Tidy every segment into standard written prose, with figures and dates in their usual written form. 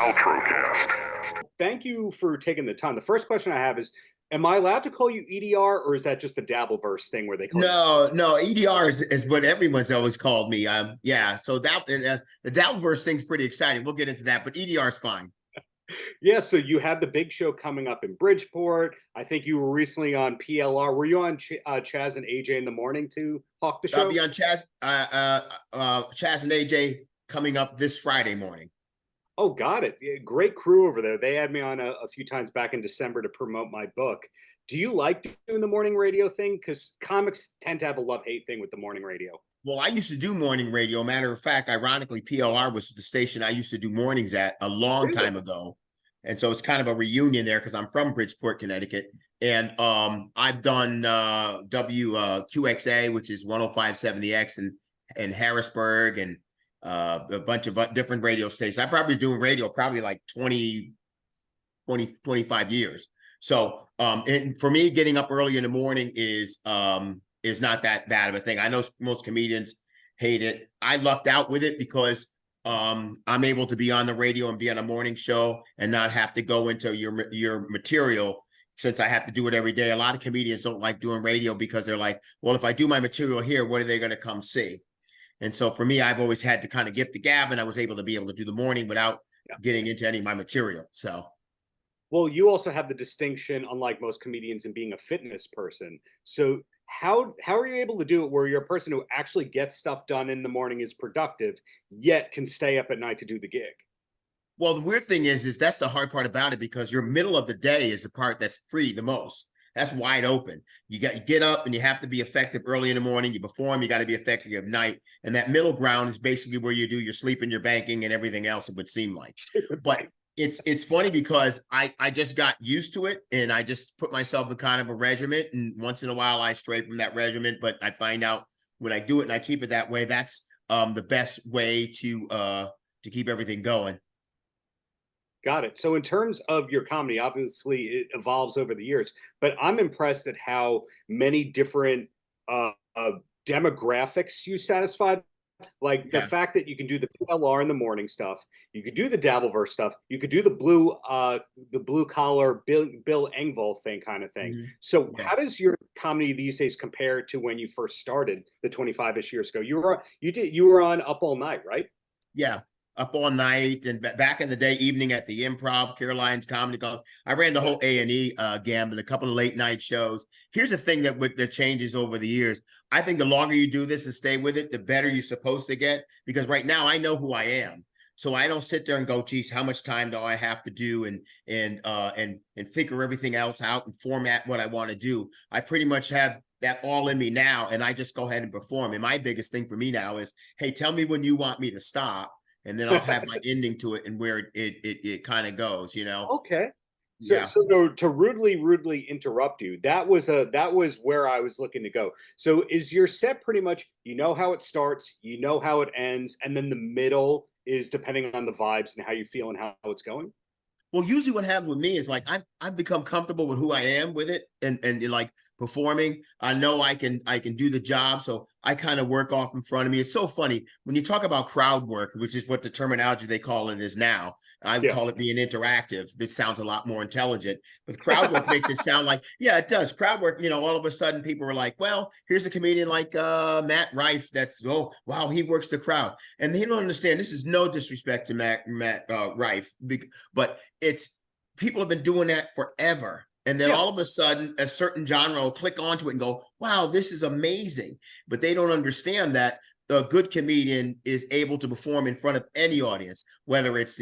Paltrocast. Thank you for taking the time. The first question I have is, am I allowed to call you EDR, or is that just the Dabbleverse thing where they call No, EDR is what everyone's always called me. Yeah. So that the Dabbleverse thing's pretty exciting. We'll get into that, but EDR is fine. Yeah, so you have the big show coming up in Bridgeport. I think you were recently on PLR. Were you on Chaz and AJ in the morning to hawk the show? I'll be on Chaz and AJ coming up this Friday morning. Oh, got it. Yeah, great crew over there. They had me on a few times back in December to promote my book. Do you like doing the morning radio thing? Because comics tend to have a love-hate thing with the morning radio. Well, I used to do morning radio. Matter of fact, ironically, PLR was the station I used to do mornings at a long time ago. And so it's kind of a reunion there because I'm from Bridgeport, Connecticut. And I've done WQXA, which is 105.7 in Harrisburg, and a bunch of different radio stations. I'm probably doing radio probably like 25 years. So and for me, getting up early in the morning is not that bad of a thing. I know most comedians hate it. I lucked out with it because I'm able to be on the radio and be on a morning show and not have to go into your material, since I have to do it every day. A lot of comedians don't like doing radio because they're like, well, if I do my material here, what are they going to come see? And so for me, I've always had to kind of gift the gab, and I was able to do the morning without getting into any of my material. So. Well, you also have the distinction, unlike most comedians, in being a fitness person. So how are you able to do it where you're a person who actually gets stuff done in the morning, is productive, yet can stay up at night to do the gig? Well, the weird thing is that's the hard part about it, because your middle of the day is the part that's free the most. That's wide open. You get up and you have to be effective early in the morning. You perform, you got to be effective at night. And that middle ground is basically where you do your sleep and your banking and everything else, it would seem like. But it's funny because I just got used to it, and I just put myself in kind of a regimen, and once in a while I stray from that regimen, but I find out when I do it and I keep it that way, that's the best way to keep everything going. Got it. So in terms of your comedy, obviously it evolves over the years, but I'm impressed at how many different demographics you satisfied. Like the fact that you can do the PLR in the morning stuff, you could do the Dabbleverse stuff, you could do the blue collar Bill Engvall thing kind of thing. So how does your comedy these days compare to when you first started the 25-ish years ago? You were on Up All Night, right? Yeah. Up All Night, and back in the day, evening at the Improv, Caroline's Comedy Club. I ran the whole A&E gambit, a couple of late night shows. Here's the thing that changes over the years. I think the longer you do this and stay with it, the better you're supposed to get, because right now I know who I am. So I don't sit there and go, geez, how much time do I have to do and figure everything else out and format what I want to do. I pretty much have that all in me now, and I just go ahead and perform. And my biggest thing for me now is, hey, tell me when you want me to stop, and then I'll have my ending to it and where it kind of goes, you know? Okay. So to rudely interrupt you, that was where I was looking to go. So is your set pretty much, you know how it starts, you know how it ends, and then the middle is depending on the vibes and how you feel and how it's going? Well, usually what happens with me is like I've become comfortable with who I am with it, and like performing. I know I can do the job, so I kind of work off in front of me. It's so funny when you talk about crowd work, which is what the terminology they call it is now. I call it being interactive. It sounds a lot more intelligent, but crowd work makes it sound like, yeah, it does. Crowd work, all of a sudden people are like, well, here's a comedian like Matt Rife that's, oh wow, he works the crowd, and they don't understand. This is no disrespect to Matt Rife, but it's people have been doing that forever. And then all of a sudden, a certain genre will click onto it and go, wow, this is amazing. But they don't understand that a good comedian is able to perform in front of any audience, whether it's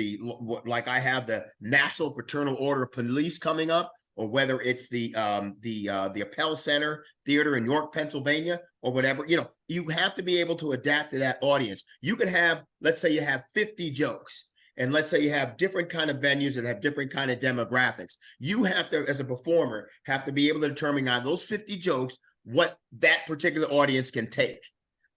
like I have the National Fraternal Order of Police coming up, or whether it's the Appel Center Theater in York, Pennsylvania, or whatever. You have to be able to adapt to that audience. You could have, let's say you have 50 jokes. And let's say you have different kind of venues that have different kind of demographics. You have to, as a performer, have to be able to determine on those 50 jokes what that particular audience can take.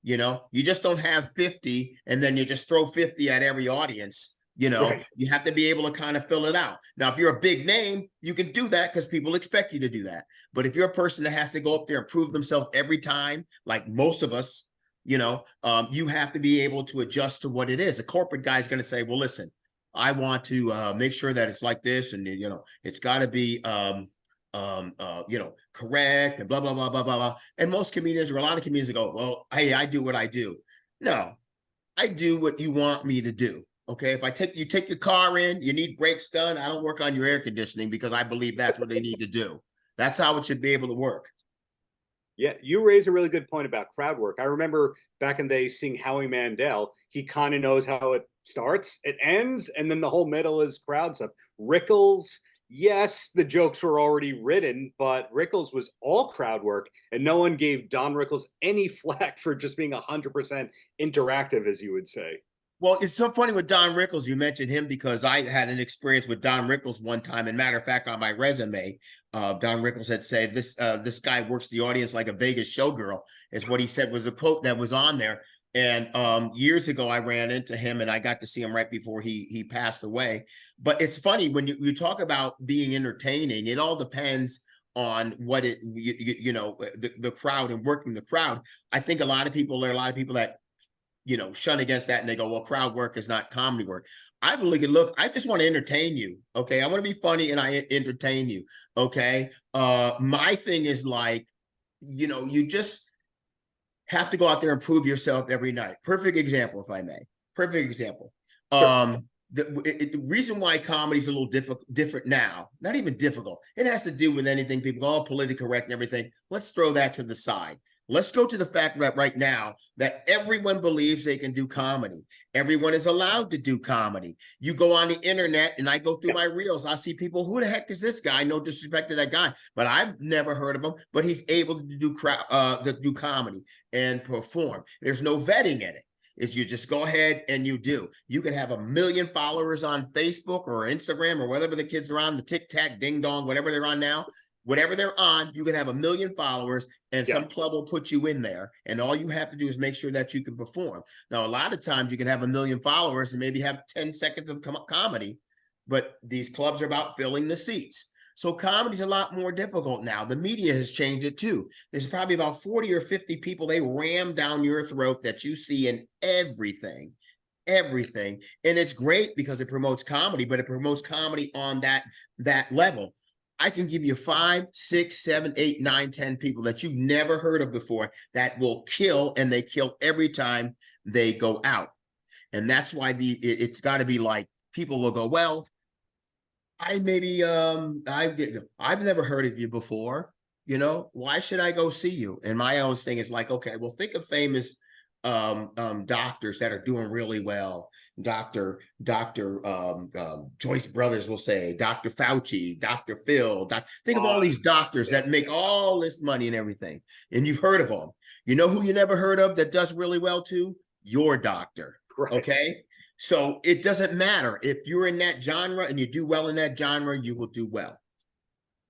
You just don't have 50 and then you just throw 50 at every audience. Right. You have to be able to kind of fill it out. Now, if you're a big name, you can do that because people expect you to do that. But if you're a person that has to go up there and prove themselves every time, like most of us, you have to be able to adjust to what it is. A corporate guy is going to say, well, listen, I want to make sure that it's like this, and it's got to be correct, and blah blah blah blah blah blah. And most comedians, or a lot of comedians, go, well, hey, I do what I do. No, I do what you want me to do. Okay, if you take your car in, you need brakes done, I don't work on your air conditioning, because I believe that's what they need to do. That's how it should be able to work. Yeah, you raise a really good point about crowd work. I remember back in the day seeing Howie Mandel. He kind of knows how it starts, it ends, and then the whole middle is crowd stuff. Rickles, yes, the jokes were already written, but Rickles was all crowd work, and no one gave Don Rickles any flack for just being 100% interactive, as you would say. Well, it's so funny with Don Rickles. You mentioned him because I had an experience with Don Rickles one time. And matter of fact, on my resume, Don Rickles had said, this guy works the audience like a Vegas showgirl, is what he said, was a quote that was on there. And years ago, I ran into him, and I got to see him right before he passed away. But it's funny when you talk about being entertaining, it all depends on what the crowd and working the crowd. I think there are a lot of people that shun against that, and they go, well, crowd work is not comedy work. I believe, look, I just want to entertain you. Okay. I want to be funny, and I entertain you. Okay. My thing is like, you just have to go out there and prove yourself every night. Perfect example, if I may. Perfect example. Sure. The reason why comedy is a little different now, not even difficult, it has to do with anything. People go, all politically correct and everything. Let's throw that to the side. Let's go to the fact that right now that everyone believes they can do comedy. Everyone is allowed to do comedy. You go on the internet, and I go through my reels. I see people, who the heck is this guy? No disrespect to that guy, but I've never heard of him. But he's able to do comedy and perform. There's no vetting in it. Is you just go ahead and you do. You can have 1 million followers on Facebook or Instagram or whatever the kids are on, the TikTok, Ding Dong, whatever they're on now. Whatever they're on, you can have 1 million followers, and some club will put you in there. And all you have to do is make sure that you can perform. Now, a lot of times you can have 1 million followers and maybe have 10 seconds of comedy, but these clubs are about filling the seats. So comedy's a lot more difficult now. The media has changed it too. There's probably about 40 or 50 people they ram down your throat that you see in everything. And it's great because it promotes comedy, but it promotes comedy on that level. I can give you 5, 6, 7, 8, 9, 10 people that you've never heard of before that will kill, and they kill every time they go out. And that's why it's got to be like, people will go, well, I've never heard of you before. Why should I go see you? And my own thing is like, okay, well, think of famous doctors that are doing really well. Dr. Joyce Brothers will say, Dr. Fauci, Dr. Phil. Think of all these doctors that make all this money and everything, and you've heard of them. You know who you never heard of that does really well too? Your doctor. Right. Okay. So it doesn't matter if you're in that genre and you do well in that genre, you will do well.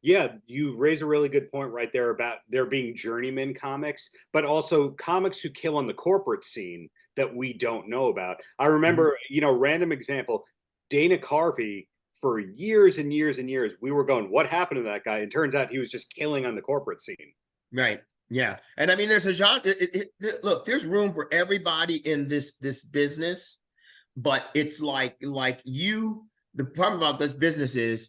Yeah, you raise a really good point right there about there being journeyman comics, but also comics who kill on the corporate scene that we don't know about. I remember, random example, Dana Carvey, for years and years and years, we were going, what happened to that guy? It turns out he was just killing on the corporate scene. Right. Yeah. And I mean, there's a genre. Look, there's room for everybody in this business, but it's like the problem about this business is,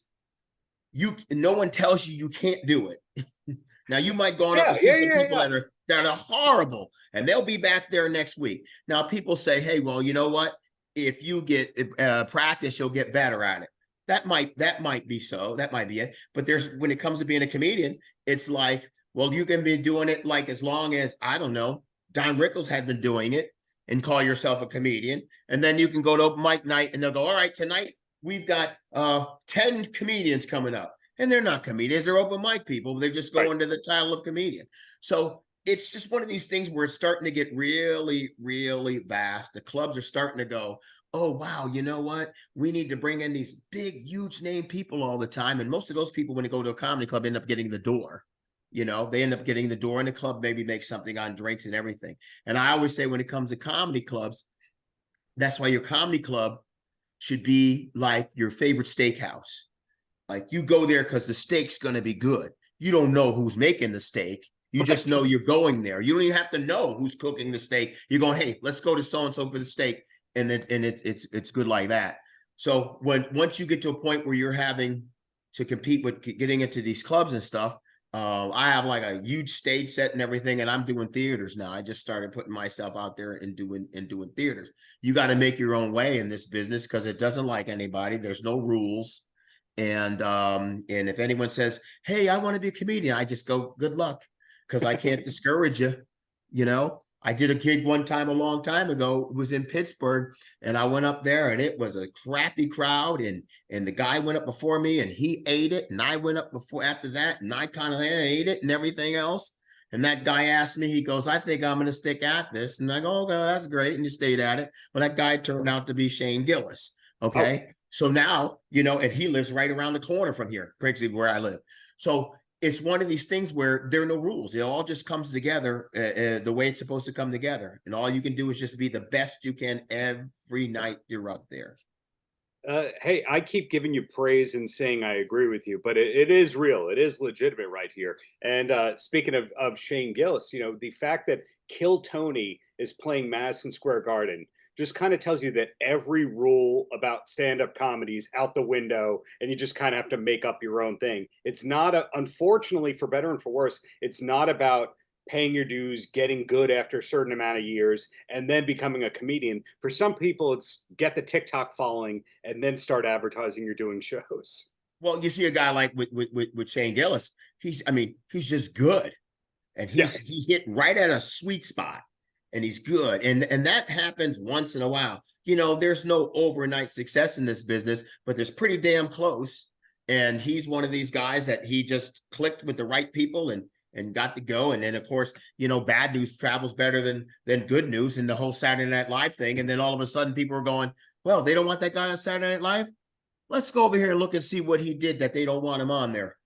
no one tells you can't do it. Now you might go on up and see some people that are horrible, and they'll be back there next week. Now people say, hey, well, you know what? If you get practice, you'll get better at it. That might be so. That might be it. But when it comes to being a comedian, it's like, well, you can be doing it like as long as, I don't know, Don Rickles had been doing it, and call yourself a comedian. And then you can go to open mic night, and they'll go, all right, tonight we've got 10 comedians coming up. And they're not comedians, they're open mic people. They just go under the title of comedian. So it's just one of these things where it's starting to get really, really vast. The clubs are starting to go, oh, wow, you know what? We need to bring in these big, huge name people all the time. And most of those people, when they go to a comedy club, end up getting the door. They end up getting the door, and the club maybe makes something on drinks and everything. And I always say, when it comes to comedy clubs, that's why your comedy club should be like your favorite steakhouse. Like, you go there because the steak's going to be good. You don't know who's making the steak. You just know you're going there. You don't even have to know who's cooking the steak. You're going, hey, let's go to so-and-so for the steak. And it's good like that. So once you get to a point where you're having to compete with getting into these clubs and stuff, I have like a huge stage set and everything, and I'm doing theaters now. I just started putting myself out there and doing theaters. You got to make your own way in this business because it doesn't like anybody. There's no rules. And if anyone says, "Hey, I want to be a comedian," I just go, "Good luck," because I can't discourage you. You know, I did a gig one time a long time ago. It was in Pittsburgh, and I went up there, and it was a crappy crowd, and the guy went up before me, and he ate it, and I went up before after that, and I kind of ate it and everything else. And that guy asked me, he goes, "I think I'm going to stick at this," and I go, "Okay, that's great," and you stayed at it. Well, that guy turned out to be Shane Gillis. Okay. Oh. So now, and he lives right around the corner from here, basically where I live. So it's one of these things where there are no rules. It all just comes together the way it's supposed to come together. And all you can do is just be the best you can every night you're up there. Hey, I keep giving you praise and saying I agree with you, but it is real. It is legitimate right here. And speaking of Shane Gillis, the fact that Kill Tony is playing Madison Square Garden just kind of tells you that every rule about stand-up comedy is out the window, and you just kind of have to make up your own thing. It's not, unfortunately, for better and for worse, it's not about paying your dues, getting good after a certain amount of years, and then becoming a comedian. For some people, it's get the TikTok following and then start advertising you're doing shows. Well, you see a guy like with Shane Gillis, he's just good. And he hit right at a sweet spot. And he's good. And that happens once in a while. There's no overnight success in this business, but there's pretty damn close. And he's one of these guys that he just clicked with the right people and got to go. And then, of course, bad news travels better than good news and the whole Saturday Night Live thing. And then all of a sudden people are going, well, they don't want that guy on Saturday Night Live. Let's go over here and look and see what he did that they don't want him on there.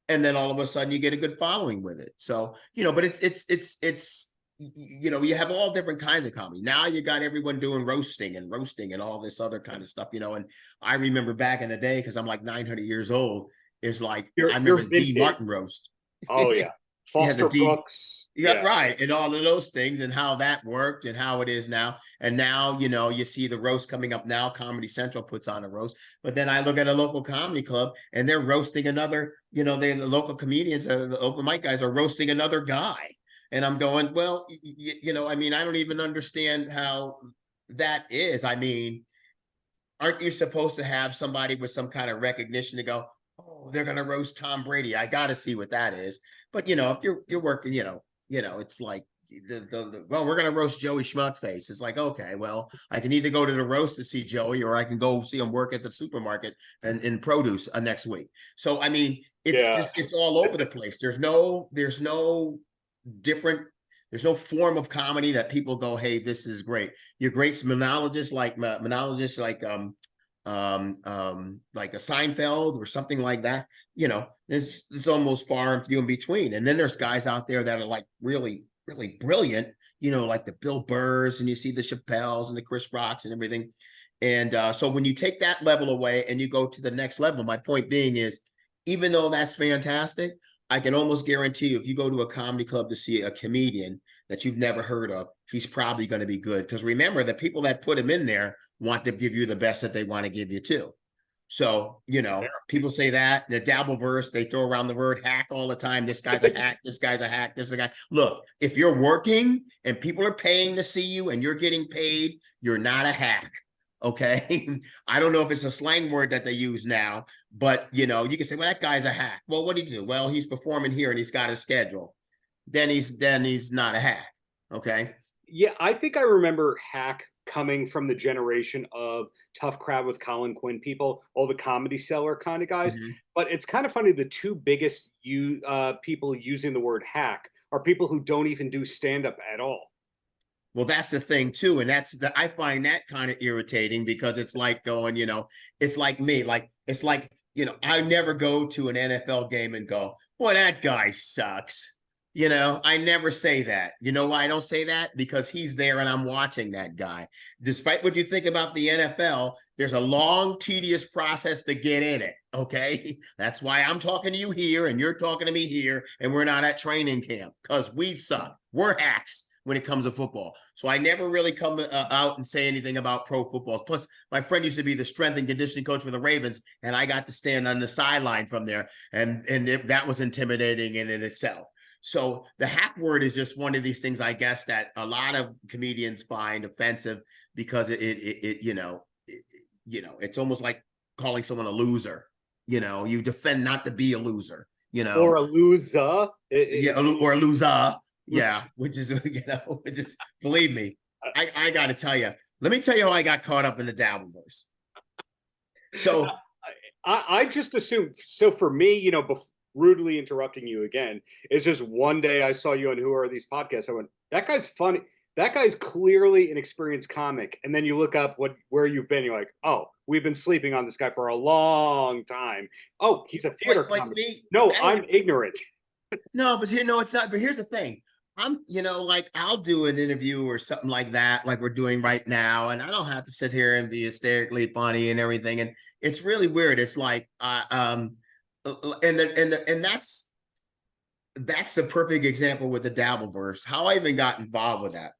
And then all of a sudden you get a good following with it. So, but it's you have all different kinds of comedy. Now you got everyone doing roasting and all this other kind of stuff, and I remember back in the day, because I'm like 900 years old, is like, I remember D. Martin roast. Oh, yeah. Foster Brooks. Yeah, right. And all of those things and how that worked and how it is now. And now, you see the roast coming up now. Comedy Central puts on a roast. But then I look at a local comedy club and they're roasting another, the local comedians, the open mic guys are roasting another guy. And I'm going, well, I don't even understand how that is. Aren't you supposed to have somebody with some kind of recognition to go, oh, they're going to roast Tom Brady? I got to see what that is. But, if you're working, it's like, well, we're going to roast Joey Schmuckface. It's like, okay, well, I can either go to the roast to see Joey, or I can go see him work at the supermarket and in produce next week. So, it's all over the place. There's no form of comedy that people go, hey, this is great. Your great monologists like a Seinfeld or something like that, this is almost far and few in between. And then there's guys out there that are like really, really brilliant, like the Bill Burrs, and you see the Chappelles and the Chris Rocks and everything. And so when you take that level away and you go to the next level, my point being is, even though that's fantastic, I can almost guarantee you, if you go to a comedy club to see a comedian that you've never heard of, he's probably going to be good. Because remember, the people that put him in there want to give you the best that they want to give you too. So, people say that, the Dabbleverse, they throw around the word hack all the time. This guy's a hack, this guy's a hack, this is a guy. Look, if you're working and people are paying to see you and you're getting paid, you're not a hack. Okay. I don't know if it's a slang word that they use now, but you can say, well, that guy's a hack. Well, what did he do? Well, he's performing here and he's got a schedule. Then he's not a hack. Okay. Yeah, I think I remember hack coming from the generation of Tough Crowd with Colin Quinn people, all the Comedy Cellar kind of guys. Mm-hmm. But it's kind of funny, the two biggest people using the word hack are people who don't even do stand-up at all. Well, that's the thing too. And I find that kind of irritating, because it's like going, it's like me, it's like, I never go to an NFL game and go, boy, that guy sucks. I never say that. You know why I don't say that? Because he's there and I'm watching that guy. Despite what you think about the NFL, there's a long, tedious process to get in it. Okay. That's why I'm talking to you here and you're talking to me here, and we're not at training camp, because we suck. We're hacks. when it comes to football. So I never really come out and say anything about pro football. Plus, my friend used to be the strength and conditioning coach for the Ravens, and I got to stand on the sideline from there, and that was intimidating in itself. So the hack word is just one of these things, I guess, that a lot of comedians find offensive because it's almost like calling someone a loser. You defend not to be a loser. Or a loser. Or a loser. Yeah, which is believe me, I got to tell you. Let me tell you how I got caught up in the Dabbleverse. So I just assumed. So for me, rudely interrupting you again, it's just one day I saw you on Who Are These Podcasts. I went, that guy's funny. That guy's clearly an experienced comic. And then you look up where you've been. You're like, oh, we've been sleeping on this guy for a long time. Oh, he's a theater comic. Like me. No, I'm ignorant. No, but it's not. But here's the thing. I'm, like I'll do an interview or something like that, like we're doing right now, and I don't have to sit here and be hysterically funny and everything. And it's really weird. It's like, and that's the perfect example with the Dabbleverse. How I even got involved with that.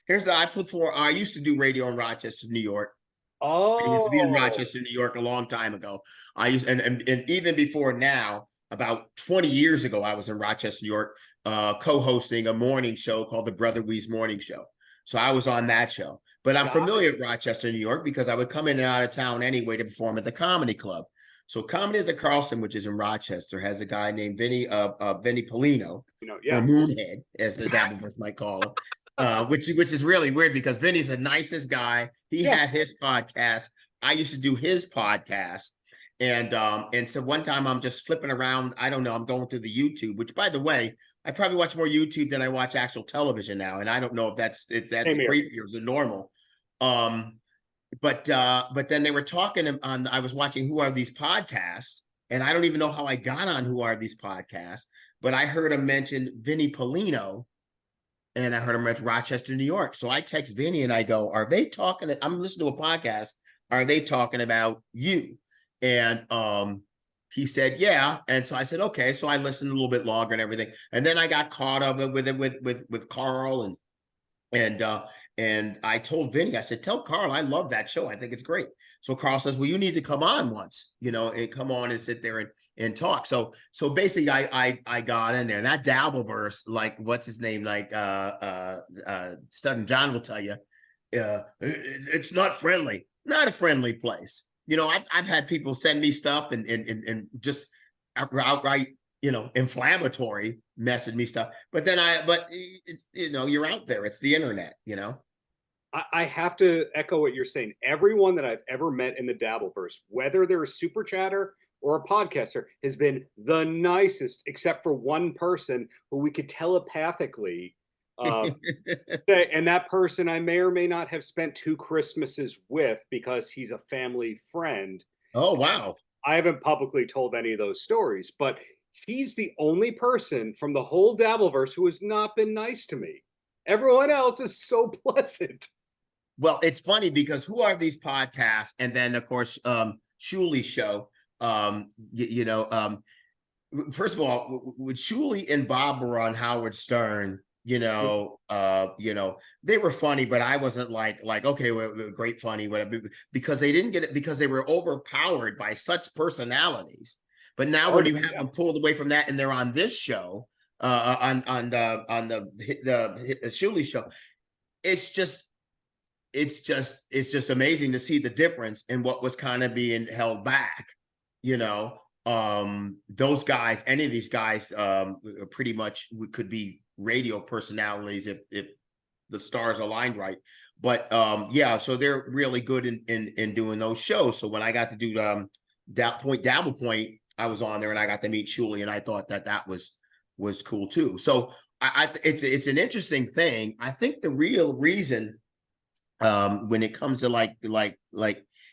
I used to do radio in Rochester, New York. Oh, I used to be in Rochester, New York a long time ago. And even before now, about 20 years ago, I was in Rochester, New York, co-hosting a morning show called the Brother Wee's Morning Show. So I was on that show. But I'm familiar with Rochester, New York, because I would come in and out of town anyway to perform at the Comedy Club. So Comedy at the Carlson, which is in Rochester, has a guy named Vinny Polino, or Moonhead, as the Dabbleverse might call him, which is really weird because Vinny's the nicest guy. He had his podcast. I used to do his podcast. And so one time I'm just flipping around. I don't know. I'm going through the YouTube, which, by the way, I probably watch more YouTube than I watch actual television now. And I don't know if that's great or is it normal. But then they were talking on. I was watching Who Are These Podcasts, and I don't even know how I got on Who Are These Podcasts. But I heard him mention Vinny Polino, and I heard him mention Rochester, New York. So I text Vinny and I go, "Are they talking? I'm listening to a podcast. Are they talking about you?" And he said, yeah. And so I said, okay. So I listened a little bit longer and everything. And then I got caught up with Carl and I told Vinny, I said, tell Carl, I love that show. I think it's great. So Carl says, well, you need to come on once, and come on and sit there and talk. So basically I got in there. And that Dabbleverse, like, what's his name? Like Stud and John will tell you, it's not friendly, not a friendly place. I've had people send me stuff and just outright, inflammatory message me stuff. But then it's, you're out there. It's the internet, I have to echo what you're saying. Everyone that I've ever met in the Dabbleverse, whether they're a super chatter or a podcaster, has been the nicest, except for one person who we could telepathically and that person I may or may not have spent 2 Christmases with because he's a family friend. Oh, wow. I haven't publicly told any of those stories, but he's the only person from the whole Dabbleverse who has not been nice to me. Everyone else is so pleasant. Well, it's funny because Who Are These Podcasts? And then, of course, Shuli's show, first of all, with Shuli and Bob were on Howard Stern, they were funny, but I wasn't like, okay, well, great funny, whatever, because they didn't get it because they were overpowered by such personalities. But now when you have them pulled away from that and they're on this show, on the Shuli show, it's just amazing to see the difference in what was kind of being held back, those guys, any of these guys, pretty much could be radio personalities if the stars aligned right. But so they're really good in doing those shows. So when I got to do Dabble Point, I was on there and I got to meet Shuli, and I thought that was cool too. So it's an interesting thing. I think the real reason when it comes to like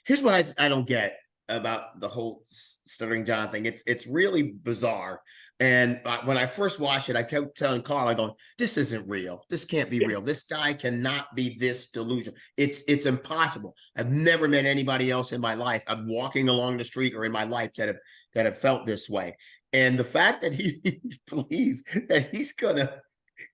here's what I don't get about the whole Stuttering John thing. It's really bizarre. And when I first watched it, I kept telling Carl, I go, this isn't real. This can't be real. This guy cannot be this delusional. It's impossible. I've never met anybody else in my life. I'm walking along the street or in my life that have felt this way. And the fact that he believes that he's gonna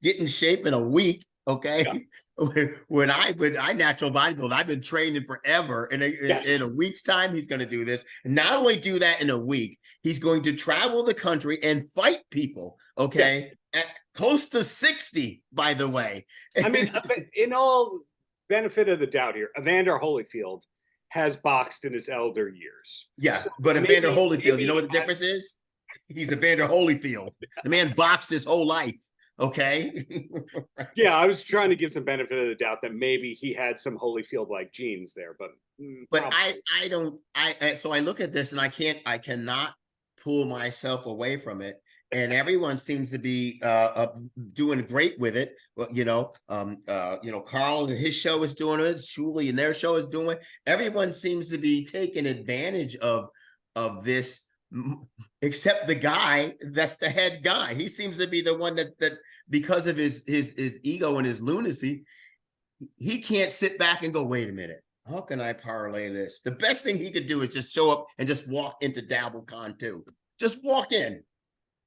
get in shape in a week Okay. Yeah. When I natural bodybuild, I've been training forever. And in a week's time, he's going to do this. And not only do that in a week, he's going to travel the country and fight people. Okay. Yes. At close to 60, by the way. I mean, in all benefit of the doubt here, Evander Holyfield has boxed in his elder years. Yeah. So but Evander Holyfield, you know what the difference is? He's Evander Holyfield. The man boxed his whole life. Okay. Yeah, I was trying to give some benefit of the doubt that maybe he had some Holyfield-like genes there, but so I look at this and I cannot pull myself away from it. And everyone seems to be doing great with it. Well, Carl and his show is doing it. Shuli and their show is doing it. Everyone seems to be taking advantage of this, except the guy that's the head guy. He seems to be the one that because of his ego and his lunacy, he can't sit back and go, wait a minute, how can I parlay this? The best thing he could do is just show up and just walk into DabbleCon too. Just walk in.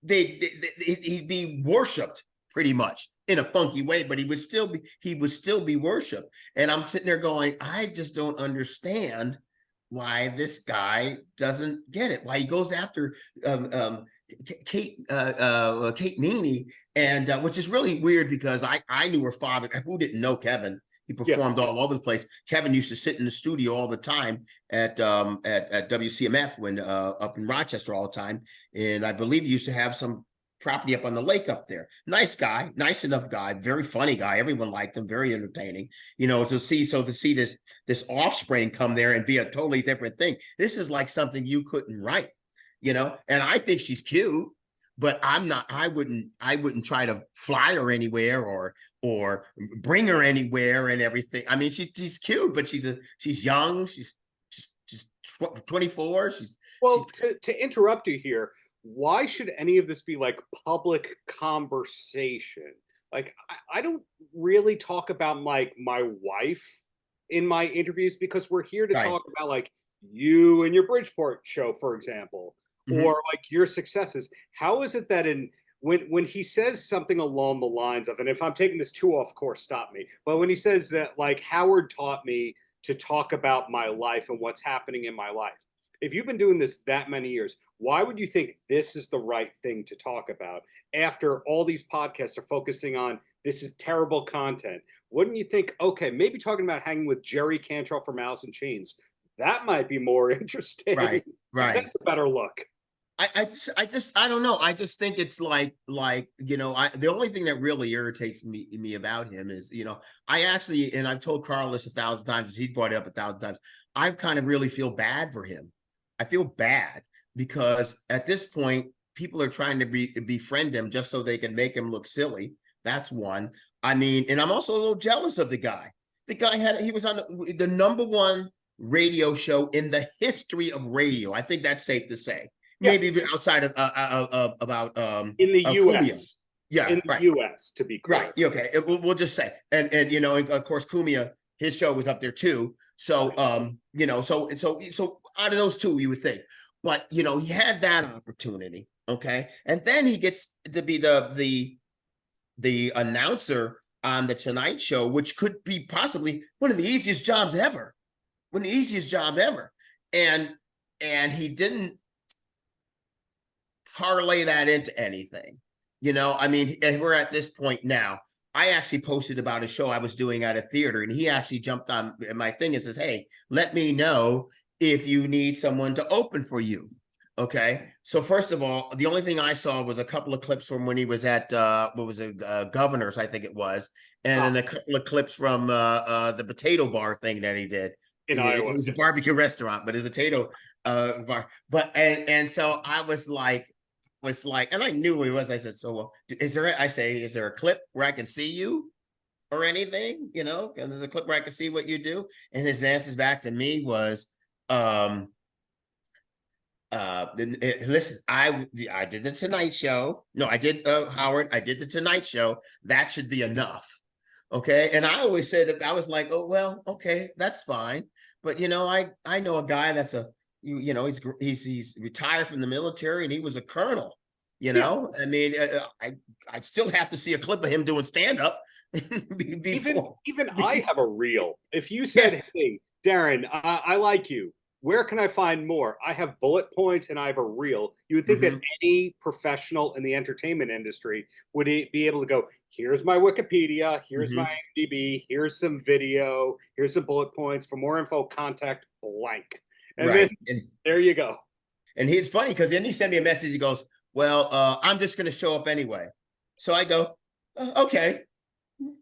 He'd be worshipped pretty much in a funky way, but he would still be worshipped. And I'm sitting there going, I just don't understand why this guy doesn't get it. Why he goes after Kate Meany, and which is really weird because I knew her father. Who didn't know Kevin? He performed all over the place. Kevin used to sit in the studio all the time at WCMF when up in Rochester all the time, and I believe he used to have some property up on the lake up there. Nice guy, nice enough guy, very funny guy. Everyone liked him, very entertaining. To see this offspring come there and be a totally different thing. This is like something you couldn't write, and I think she's cute. But I wouldn't try to fly her anywhere or bring her anywhere and everything. I mean, she's cute, but she's young. She's 24. To interrupt you here, why should any of this be like public conversation? Like, I don't really talk about like my wife in my interviews because we're here to talk about like you and your Bridgeport show, for example. Or like your successes. How is it that when he says something along the lines of, and if I'm taking this too off course, stop me, but when he says that like Howard taught me to talk about my life and what's happening in my life, if you've been doing this that many years, why would you think this is the right thing to talk about after all these podcasts are focusing on this is terrible content? Wouldn't you think, okay, maybe talking about hanging with Jerry Cantrell from Alice in Chains, that might be more interesting. Right. That's a better look. I don't know. I just think it's like the only thing that really irritates me about him is, I actually, and I've told Carl this 1,000 times, he's brought it up 1,000 times. I kind of really feel bad for him. I feel bad because at this point, people are trying to befriend him just so they can make him look silly. That's one. I mean, and I'm also a little jealous of the guy. The guy he was on the #1 radio show in the history of radio. I think that's safe to say. Maybe even outside of about in the U.S. Cumia. Yeah, in the U.S. to be clear. Right. Okay. We'll just say, and of course, Cumia, his show was up there too. So so out of those two, you would think, but he had that opportunity. Okay, and then he gets to be the announcer on the Tonight Show, which could be possibly one of the easiest jobs ever, and he didn't parlay that into anything. I mean, and we're at this point now. I actually posted about a show I was doing at a theater, and he actually jumped on my thing and says, hey, let me know if you need someone to open for you. Okay. So first of all, the only thing I saw was a couple of clips from when he was at Governor's, I think it was, and then a couple of clips from the potato bar thing that he did. It was a barbecue restaurant, but a potato bar. But and so I was like, and I knew who he was. I said, so is there a clip where I can see you or anything? And there's a clip where I can see what you do. And his answers back to me was, listen, I did the Tonight Show. No, I did Howard. I did the Tonight Show. That should be enough. Okay. And I always said that I was like, oh, well, okay, that's fine. But, I know a guy that's he's retired from the military and he was a colonel, I mean, I still have to see a clip of him doing stand-up, Even I have a reel. If you said, "Hey, Darren, I like you. Where can I find more?" I have bullet points and I have a reel. You would think that any professional in the entertainment industry would be able to go, here's my Wikipedia, here's my IMDb, here's some video, here's some bullet points. For more info, contact blank. And then there you go. And it's funny because then he sent me a message. He goes, well, I'm just going to show up anyway. So I go, okay,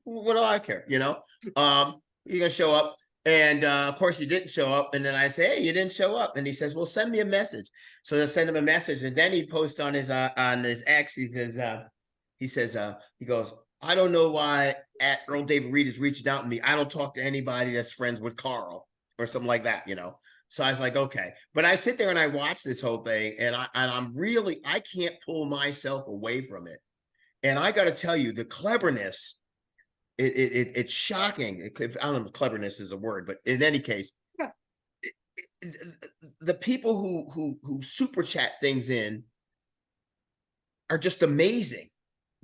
what do I care? You're going to show up. And of course, you didn't show up. And then I say, hey, you didn't show up. And he says, well, send me a message. So I send him a message. And then he posts on his X, he says, he goes, I don't know why at Earl David Reed is reaching out to me. I don't talk to anybody that's friends with Carl or something like that, So I was like, okay. But I sit there and I watch this whole thing, and I can't pull myself away from it. And I got to tell you, the cleverness, it's shocking. I don't know if cleverness is a word, but in any case, the people who super chat things in are just amazing.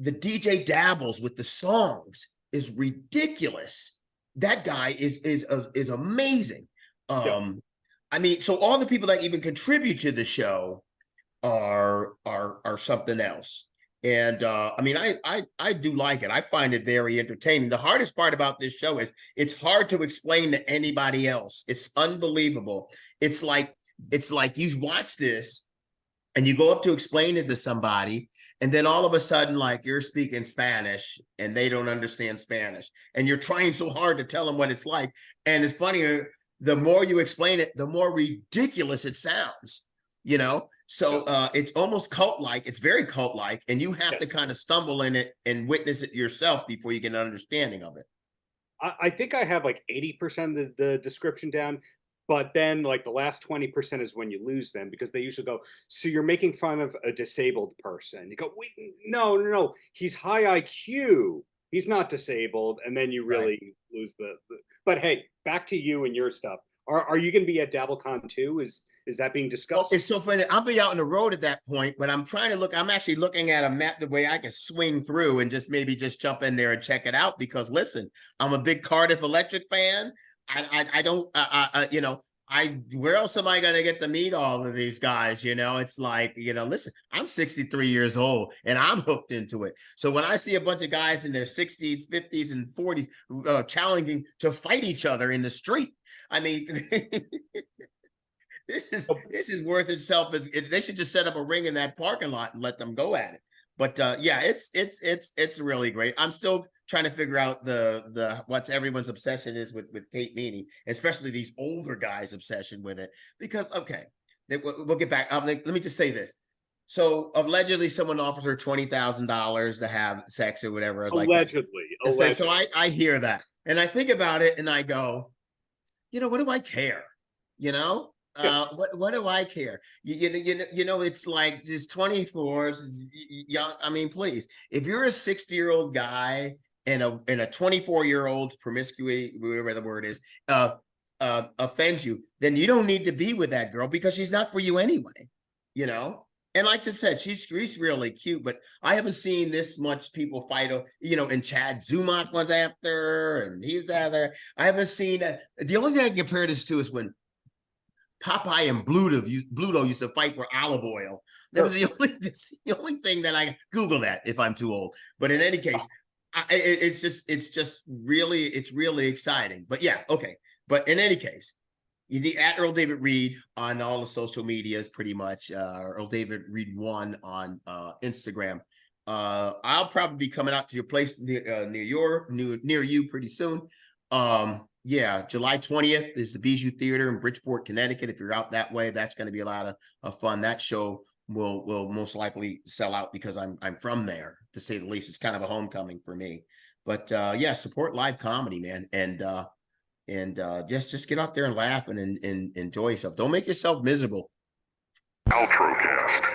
The DJ dabbles with the songs is ridiculous. That guy is amazing. I mean, so all the people that even contribute to the show are something else. And I mean, I do like it. I find it very entertaining. The hardest part about this show is it's hard to explain to anybody else. It's unbelievable. It's like you watch this and you go up to explain it to somebody, and then all of a sudden, like, you're speaking Spanish and they don't understand Spanish, and you're trying so hard to tell them what it's like. And it's funnier, the more you explain it, the more ridiculous it sounds, So it's almost cult-like. It's very cult-like, and you have to kind of stumble in it and witness it yourself before you get an understanding of it. I think I have like 80% of the description down, but then like the last 20% is when you lose them, because they usually go, so you're making fun of a disabled person. You go, wait, no, he's high IQ. He's not disabled. And then you really lose but hey, back to you and your stuff. Are you going to be at DabbleCon too? Is that being discussed? Well, it's so funny. I'll be out on the road at that point, but I'm trying to look. I'm actually looking at a map the way I can swing through and maybe jump in there and check it out. Because listen, I'm a big Cardiff Electric fan. I don't, where else am I going to get to meet all of these guys? It's like, listen, I'm 63 years old and I'm hooked into it. So when I see a bunch of guys in their 60s, 50s, and 40s challenging to fight each other in the street, I mean, this is worth itself. They should just set up a ring in that parking lot and let them go at it. But yeah, it's really great. I'm still trying to figure out what everyone's obsession is with Kate Meany, especially these older guys' obsession with it. Because we'll get back. Let me just say this. So allegedly, someone offers her $20,000 to have sex or whatever. Allegedly. So I hear that, and I think about it, and I go, what do I care? What do I care? It's like just 24s, young. I mean, please, if you're a 60-year-old guy and a 24-year-old's promiscuity, whatever the word is, offends you, then you don't need to be with that girl, because she's not for you anyway. And like I said, she's really cute, but I haven't seen this much people fight. And Chad Zumach was after, and he's out there. I haven't seen the only thing I can compare this to is when Popeye and Bluto used to fight for olive oil. That was the only thing that I Google that if I'm too old. But in any case, it's really exciting. But yeah, okay. But in any case, you need at Earl David Reed on all the social medias, pretty much. Earl David Reed 1 on Instagram. I'll probably be coming out to your place near you pretty soon. Yeah, July 20th is the Bijou Theater in Bridgeport, Connecticut. If you're out that way, that's going to be a lot of fun. That show will most likely sell out because I'm from there, to say the least. It's kind of a homecoming for me. But yeah, support live comedy, man, and just get out there and laugh and enjoy yourself. Don't make yourself miserable. Paltrocast.